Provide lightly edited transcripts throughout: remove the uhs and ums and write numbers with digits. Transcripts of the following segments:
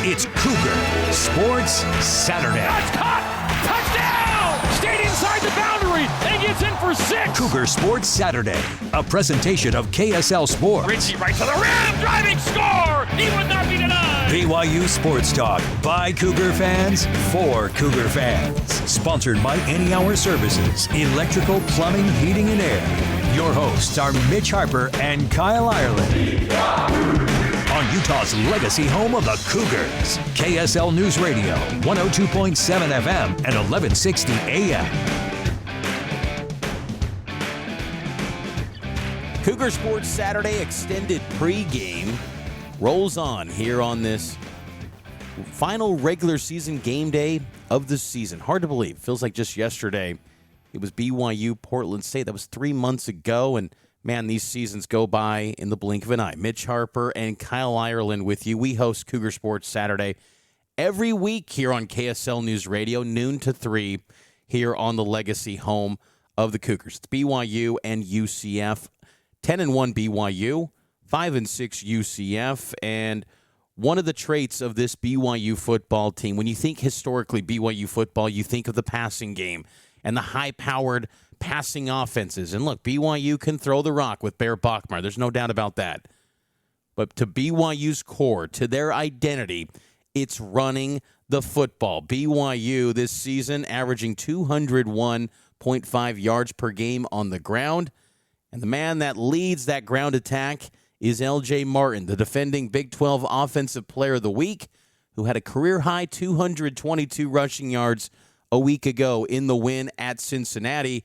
It's Cougar Sports Saturday. That's caught! Touchdown! Stayed inside the boundary and gets in for 6. Cougar Sports Saturday, a presentation of KSL Sports. Richie right to the rim, driving score! He would not be denied! BYU Sports Talk by Cougar fans for Cougar fans. Sponsored by Any Hour Services, electrical, plumbing, heating, and air. Your hosts are Mitch Harper and Kyle Ireland. On Utah's legacy home of the Cougars, KSL News Radio, 102.7 FM and 1160 AM. Cougar Sports Saturday extended pregame rolls on here on this final regular season game day of the season. Hard to believe. Feels like just yesterday it was BYU Portland State. That was 3 months ago, and man, these seasons go by in the blink of an eye. Mitch Harper and Kyle Ireland with you. We host Cougar Sports Saturday every week here on KSL News Radio, noon to 3 here on the legacy home of the Cougars. It's BYU and UCF. 10-1 BYU, 5-6 UCF, and one of the traits of this BYU football team, when you think historically BYU football, you think of the passing game and the high-powered passing offenses. And look, BYU can throw the rock with Bear Bachmar. There's no doubt about that. But to BYU's core, to their identity, it's running the football. BYU this season averaging 201.5 yards per game on the ground. And the man that leads that ground attack is L.J. Martin, the defending Big 12 Offensive Player of the Week, who had a career-high 222 rushing yards a week ago in the win at Cincinnati.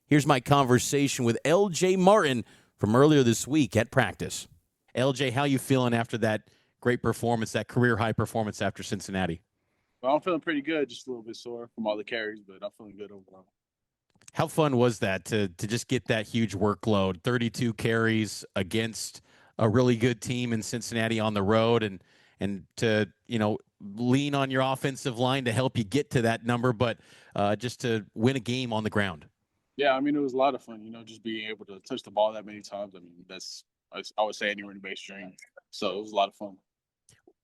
Here's my conversation with L.J. Martin from earlier this week at practice. L.J., how you feeling after that great performance, that career-high performance after Cincinnati? Well, I'm feeling pretty good, just a little bit sore from all the carries, but I'm feeling good overall. How fun was that to just get that huge workload, 32 carries against a really good team in Cincinnati on the road, and to, lean on your offensive line to help you get to that number, but just to win a game on the ground? Yeah, I mean, it was a lot of fun, just being able to touch the ball that many times. I mean, I would say anywhere in the base dream. So it was a lot of fun.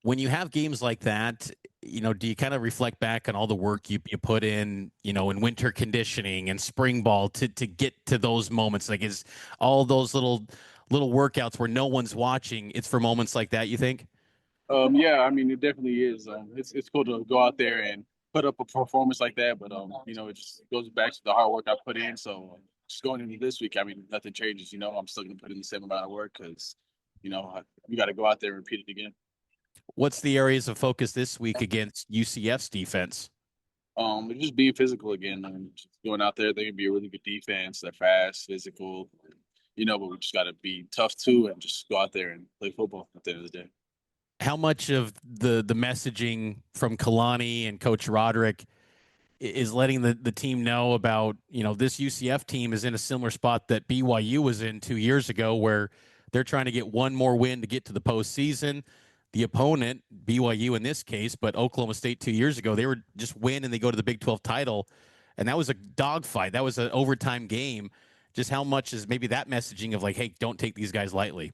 When you have games like that, do you kind of reflect back on all the work you put in, in winter conditioning and spring ball to get to those moments? Like, is all those little workouts where no one's watching, it's for moments like that, you think? Yeah, I mean, it definitely is. It's cool to go out there and put up a performance like that, but it just goes back to the hard work I put in. So just going into this week, I mean, nothing changes. I'm still going to put in the same amount of work because, you got to go out there and repeat it again. What's the areas of focus this week against UCF's defense? Just being physical again. Just going out there, they can be a really good defense. They're fast, physical, but we just got to be tough too and just go out there and play football at the end of the day. How much of the messaging from Kalani and Coach Roderick is letting the team know about, this UCF team is in a similar spot that BYU was in 2 years ago, where they're trying to get one more win to get to the postseason. The opponent, BYU in this case, but Oklahoma State 2 years ago, they were just win and they go to the Big 12 title. And that was a dogfight. That was an overtime game. Just how much is maybe that messaging of like, hey, don't take these guys lightly?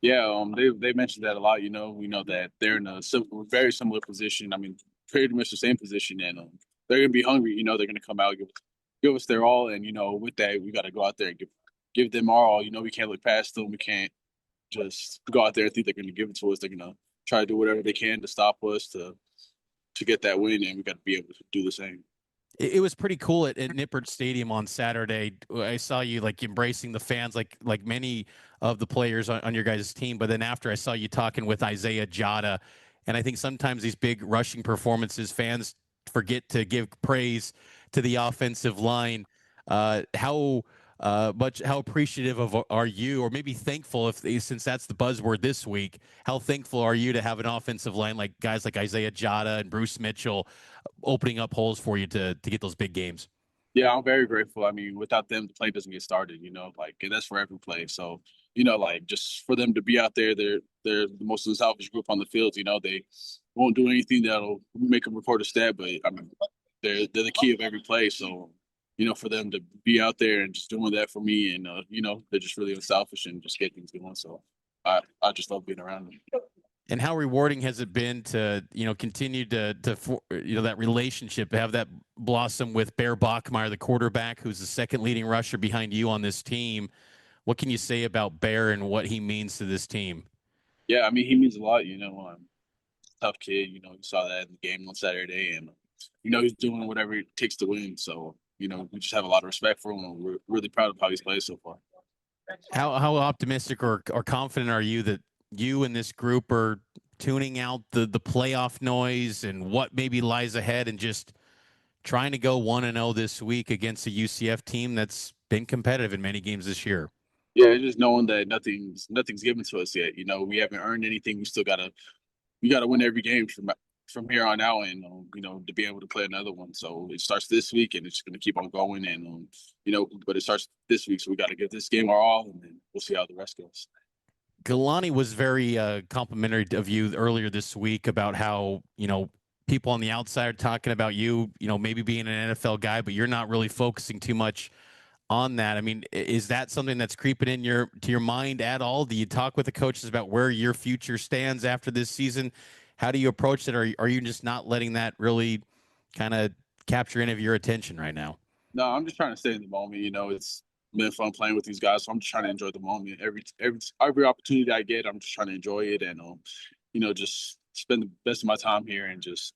Yeah, they mentioned that a lot. We know that they're in a very similar position. I mean, pretty much the same position, and they're gonna be hungry. They're gonna come out, give us their all, and with that, we got to go out there and give them our all. We can't look past them. We can't just go out there and think they're gonna give it to us. They're gonna try to do whatever they can to stop us to get that win, and we got to be able to do the same. It was pretty cool at Nippert Stadium on Saturday. I saw you like embracing the fans, like many of the players on your guys' team. But then after, I saw you talking with Isaiah Jada, and I think sometimes these big rushing performances, fans forget to give praise to the offensive line. How appreciative are you, or maybe thankful, since that's the buzzword this week, how thankful are you to have an offensive line like guys like Isaiah Jada and Bruce Mitchell opening up holes for you to get those big games? Yeah, I'm very grateful. I mean, without them, the play doesn't get started, and that's for every play. So, just for them to be out there, they're the most unselfish group on the field. They won't do anything that'll make them record a stat, but I mean, they're the key of every play. So, for them to be out there and just doing that for me, and they're just really unselfish and just get things going. So I just love being around them. And how rewarding has it been to, continue to that relationship, have that blossom with Bear Bachmeyer, the quarterback, who's the second leading rusher behind you on this team? What can you say about Bear and what he means to this team? Yeah, I mean, he means a lot. Tough kid. You saw that in the game on Saturday, and he's doing whatever it takes to win. So we just have a lot of respect for him, and we're really proud of how he's played so far. How optimistic or confident are you that you and this group are tuning out the playoff noise and what maybe lies ahead and just trying to go 1-0 this week against a UCF team that's been competitive in many games this year? Yeah, just knowing that nothing's given to us yet. We haven't earned anything. We gotta win every game from here on out, and to be able to play another one. So it starts this week, and it's going to keep on going. And but it starts this week, so we got to give this game our all, and then we'll see how the rest goes. Galani was very complimentary of you earlier this week about how people on the outside are talking about you, maybe being an NFL guy, but you're not really focusing too much on that. I mean, is that something that's creeping in to your mind at all? Do you talk with the coaches about where your future stands after this season? How do you approach it? Or are you just not letting that really kind of capture any of your attention right now? No, I'm just trying to stay in the moment. It's been fun playing with these guys, so I'm just trying to enjoy the moment. Every opportunity I get, I'm just trying to enjoy it, and just spend the best of my time here, and just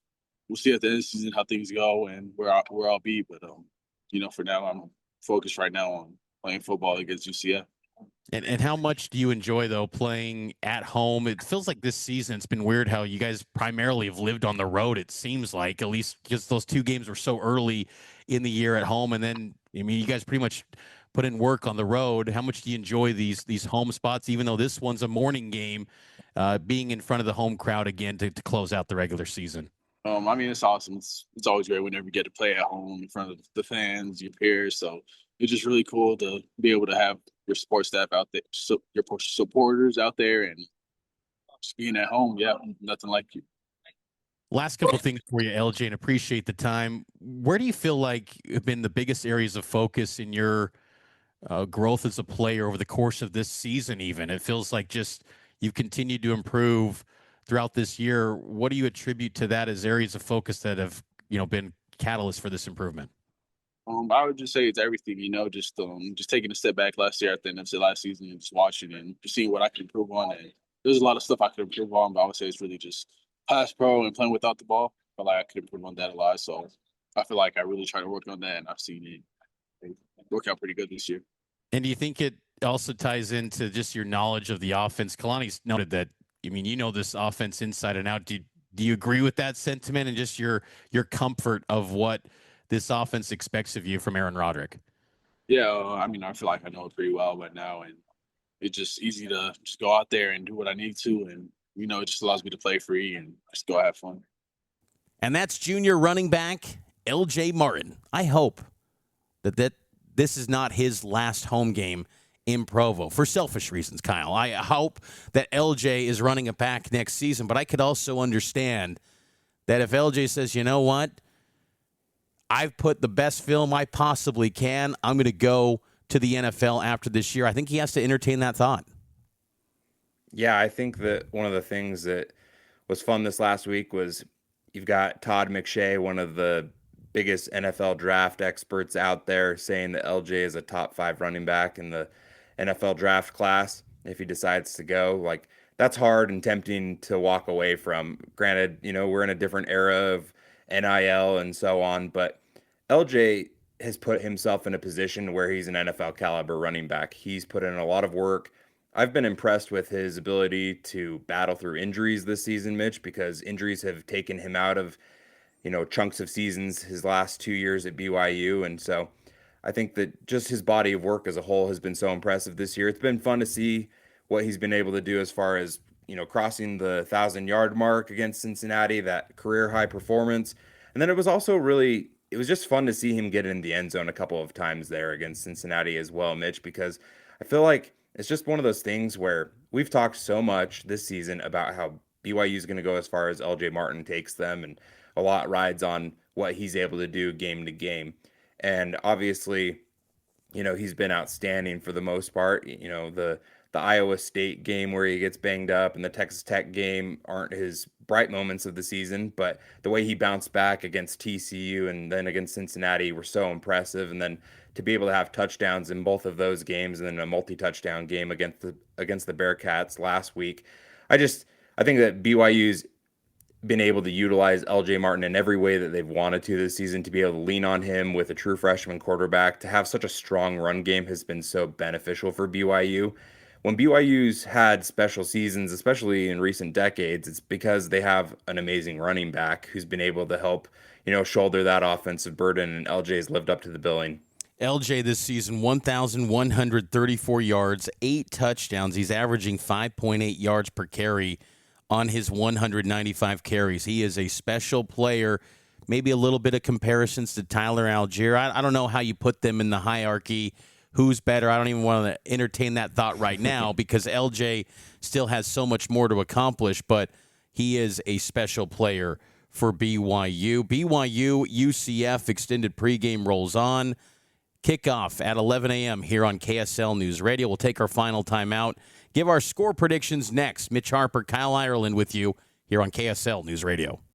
we'll see at the end of the season how things go and where I'll be. But for now, I'm focused right now on playing football against UCF. And how much do you enjoy, though, playing at home? It feels like this season, it's been weird how you guys primarily have lived on the road, it seems like, at least because those two games were so early in the year at home. And then, I mean, you guys pretty much put in work on the road. How much do you enjoy these home spots, even though this one's a morning game, being in front of the home crowd again to close out the regular season? I mean, it's awesome. It's always great whenever you get to play at home in front of the fans, your peers. So it's just really cool to be able to have your support staff out there, your supporters out there, and just being at home. Yeah, nothing like you. Last couple of things for you, LJ, and appreciate the time. Where do you feel like have been the biggest areas of focus in your growth as a player over the course of this season? Even it feels like just you've continued to improve throughout this year. What do you attribute to that as areas of focus that have been catalysts for this improvement? I would just say it's everything. Just taking a step back last year at the end of the last season and just watching and just seeing what I can improve on. And there's a lot of stuff I could improve on, but I would say it's really just pass pro and playing without the ball. I feel like I could improve on that a lot. So I feel like I really try to work on that, and I've seen it work out pretty good this year. And do you think it also ties into just your knowledge of the offense? Kalani's noted that, I mean, this offense inside and out. Do you agree with that sentiment and just your comfort of what this offense expects of you from Aaron Roderick? Yeah, I mean, I feel like I know it pretty well right now, and it's just easy to just go out there and do what I need to, and it just allows me to play free and just go have fun. And that's junior running back L.J. Martin. I hope that this is not his last home game in Provo for selfish reasons, Kyle. I hope that LJ is running it back next season, but I could also understand that if LJ says, you know what, I've put the best film I possibly can, I'm going to go to the NFL after this year. I think he has to entertain that thought. Yeah, I think that one of the things that was fun this last week was you've got Todd McShay, one of the biggest NFL draft experts out there, saying that LJ is a top 5 running back in the NFL draft class if he decides to go. Like, that's hard and tempting to walk away from. Granted, we're in a different era of NIL and so on, but LJ has put himself in a position where he's an NFL caliber running back. He's put in a lot of work. I've been impressed with his ability to battle through injuries this season, Mitch, because injuries have taken him out of chunks of seasons his last 2 years at BYU. And so I think that just his body of work as a whole has been so impressive this year. It's been fun to see what he's been able to do as far as, crossing the 1,000-yard mark against Cincinnati, that career high performance. And then it was just fun to see him get in the end zone a couple of times there against Cincinnati as well, Mitch, because I feel like it's just one of those things where we've talked so much this season about how BYU is going to go as far as LJ Martin takes them, and a lot rides on what he's able to do game to game. And obviously, he's been outstanding for the most part. The the Iowa State game where he gets banged up and the Texas Tech game aren't his bright moments of the season, but the way he bounced back against TCU and then against Cincinnati were so impressive. And then to be able to have touchdowns in both of those games and then a multi-touchdown game against the Bearcats last week. I think that BYU's been able to utilize LJ Martin in every way that they've wanted to this season, to be able to lean on him with a true freshman quarterback, to have such a strong run game has been so beneficial for BYU. When BYU's had special seasons, especially in recent decades, it's because they have an amazing running back who's been able to help, shoulder that offensive burden, and LJ's lived up to the billing. LJ this season, 1,134 yards, 8 touchdowns. He's averaging 5.8 yards per carry on his 195 carries. He is a special player. Maybe a little bit of comparisons to Tyler Algier. I don't know how you put them in the hierarchy. Who's better? I don't even want to entertain that thought right now because LJ still has so much more to accomplish, but he is a special player for BYU. BYU UCF extended pregame rolls on. Kickoff at 11 a.m. here on KSL News Radio. We'll take our final timeout. Give our score predictions next. Mitch Harper, Kyle Ireland with you here on KSL News Radio.